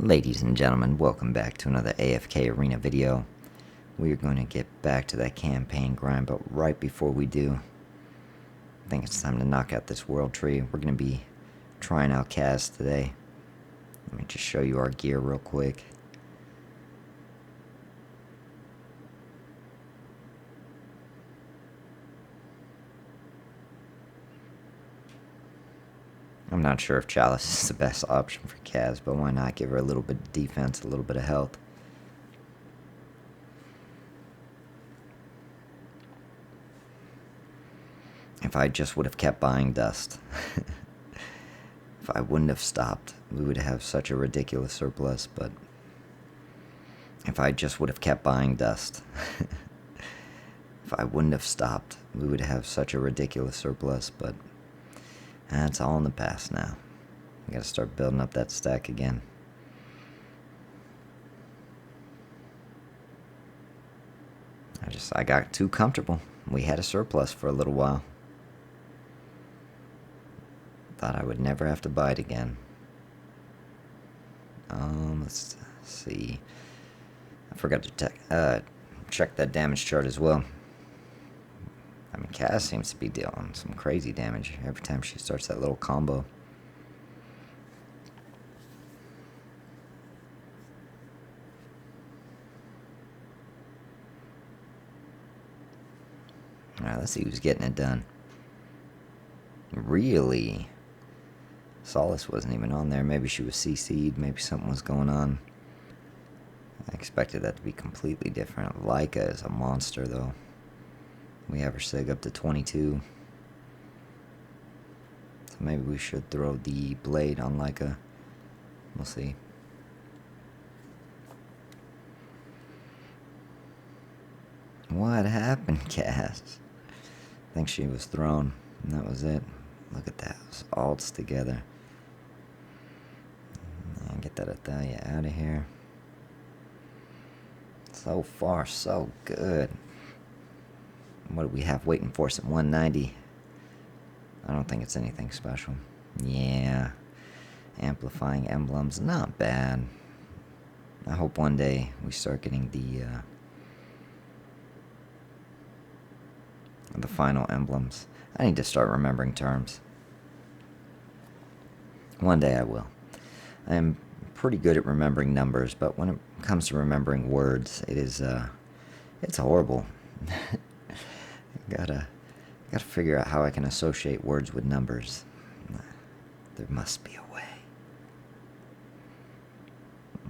Ladies and gentlemen, welcome back to another AFK Arena video. We're going to get back to that campaign grind, but right before we do, I think it's time to knock out this world tree. We're going to be trying out Kaz today. Let me just show you our gear real quick. I'm not sure if Chalice is the best option for Kaz, but why not give her a little bit of defense, a little bit of health. If I just would have kept buying dust. If I wouldn't have stopped, we would have such a ridiculous surplus, but if I just would have kept buying dust. If I wouldn't have stopped, we would have such a ridiculous surplus, but that's all in the past now. We gotta start building up that stack again. I got too comfortable. We had a surplus for a little while. Thought I would never have to buy it again. Let's see. I forgot to check that damage chart as well. I mean, Kaz seems to be dealing some crazy damage every time she starts that little combo. Alright, let's see who's getting it done. Really? Solace wasn't even on there. Maybe she was CC'd. Maybe something was going on. I expected that to be completely different. Leica is a monster, though. We have her sig up to 22. So maybe we should throw the blade on Leica. We'll see. What happened, Kaz? I think she was thrown, and that was it. Look at that. Those alts together. And get that Athalia out of here. So far, so good. What do we have waiting for us at 190? I don't think it's anything special. Yeah. Amplifying emblems, not bad. I hope one day we start getting the final emblems. I need to start remembering terms. One day I will. I am pretty good at remembering numbers, but when it comes to remembering words, it's horrible. Gotta figure out how I can associate words with numbers. There must be a way.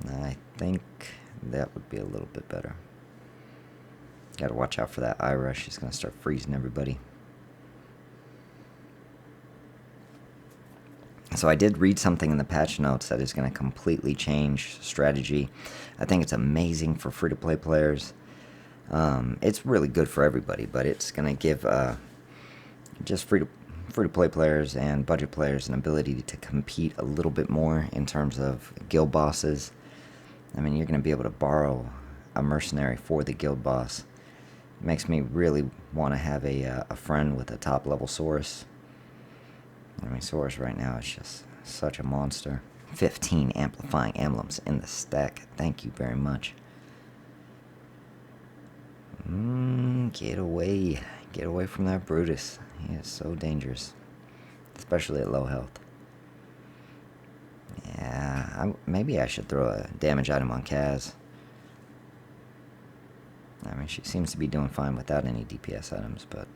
I think that would be a little bit better. Gotta watch out for that Ira. She's gonna start freezing everybody. So I did read something in the patch notes that is going to completely change strategy. I think it's amazing for free-to-play players. It's really good for everybody, but it's going to give just free-to-play players and budget players an ability to compete a little bit more in terms of guild bosses. I mean, you're going to be able to borrow a mercenary for the guild boss. It makes me really want to have a friend with a top-level Saurus. I mean, Saurus right now is just such a monster. 15 amplifying emblems in the stack. Thank you very much. Get away. Get away from that Brutus. He is so dangerous. Especially at low health. Yeah, maybe I should throw a damage item on Kaz. I mean, she seems to be doing fine without any DPS items, but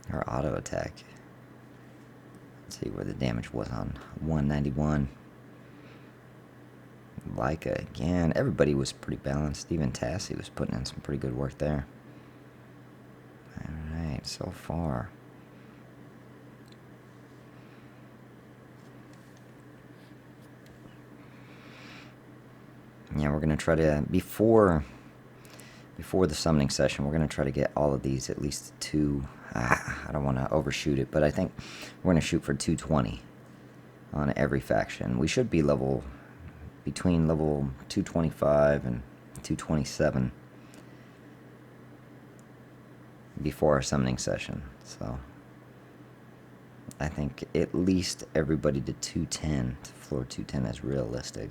her auto attack... See where the damage was on 191. Leica again. Everybody was pretty balanced. Even Tassie was putting in some pretty good work there. Alright, so far. Yeah, we're going to try to, before the summoning session, we're going to try to get all of these at least to... I don't want to overshoot it, but I think we're going to shoot for 220 on every faction. We should be between level 225 and 227 before our summoning session. So I think at least everybody to 210, to floor 210 is realistic.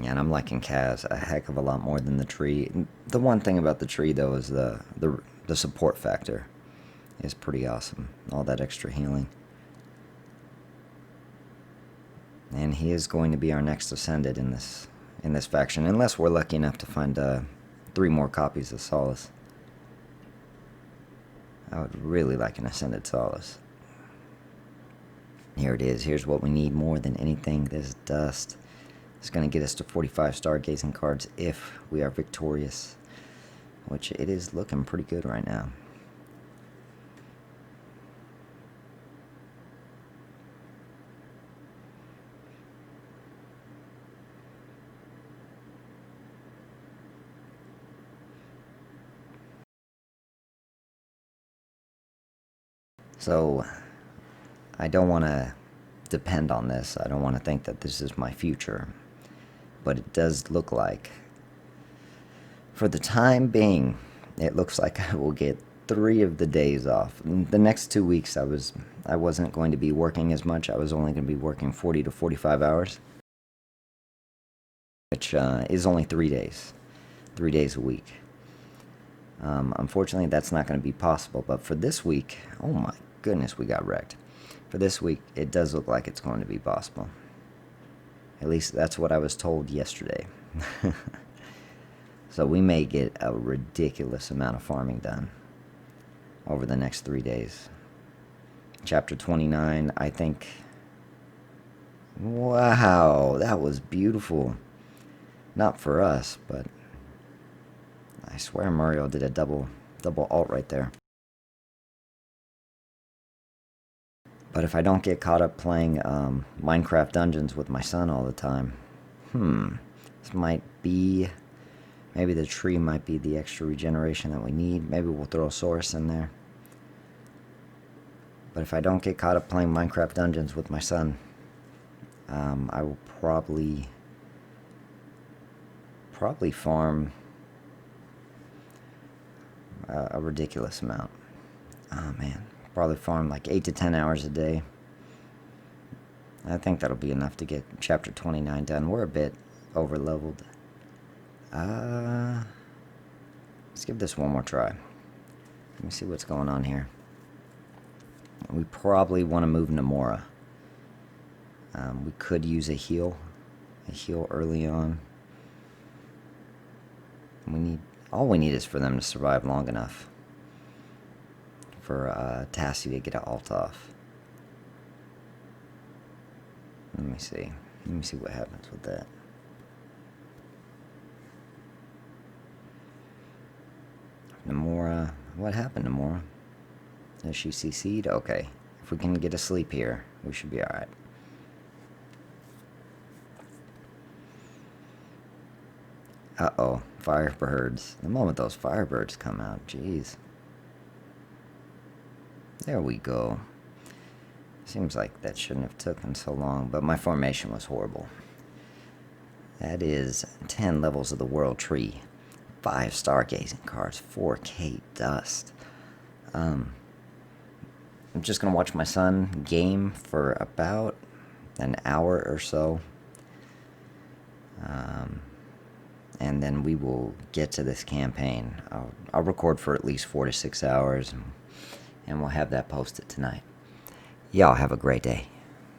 And I'm liking Kaz a heck of a lot more than the tree. The one thing about the tree, though, is the support factor is pretty awesome. All that extra healing. And he is going to be our next Ascended in this faction, unless we're lucky enough to find 3 more copies of Solace. I would really like an Ascended Solace. Here it is. Here's what we need more than anything. This dust is going to get us to 45 stargazing cards if we are victorious, which it is looking pretty good right now. So, I don't want to depend on this. I don't want to think that this is my future. But it does look like, for the time being, it looks like I will get 3 of the days off. The next 2 weeks, I wasn't going to be working as much. I was only going to be working 40 to 45 hours, which is only 3 days. 3 days a week. Unfortunately, that's not going to be possible. But for this week, oh my goodness, we got wrecked. For this week, it does look like it's going to be possible. At least that's what I was told yesterday. So we may get a ridiculous amount of farming done over the next 3 days. Chapter 29, I think. Wow, that was beautiful. Not for us, but I swear Mario did a double alt right there. But if I don't get caught up playing Minecraft Dungeons with my son all the time, this might be, maybe the tree might be the extra regeneration that we need. Maybe we'll throw a source in there. But if I don't get caught up playing Minecraft Dungeons with my son, I will probably farm a ridiculous amount. Oh man. Probably farm like 8 to 10 hours a day. I think that'll be enough to get chapter 29 done. We're a bit over leveled. Let's give this one more try. Let me see what's going on here. We probably want to move Namora. We could use a heal early on. All we need is for them to survive long enough for Tassie to get an alt off. Let me see what happens with that. Namora, what happened to Namora? Does she CC'd? Okay, if we can get a sleep here, we should be alright. Uh-oh, firebirds. The moment those firebirds come out, jeez. There we go. Seems like that shouldn't have taken so long, but my formation was horrible. That is 10 levels of the World Tree, 5 stargazing cards, 4K dust. I'm just going to watch my son game for about an hour or so. And then we will get to this campaign. I'll record for at least 4 to 6 hours, and we'll have that posted tonight. Y'all have a great day.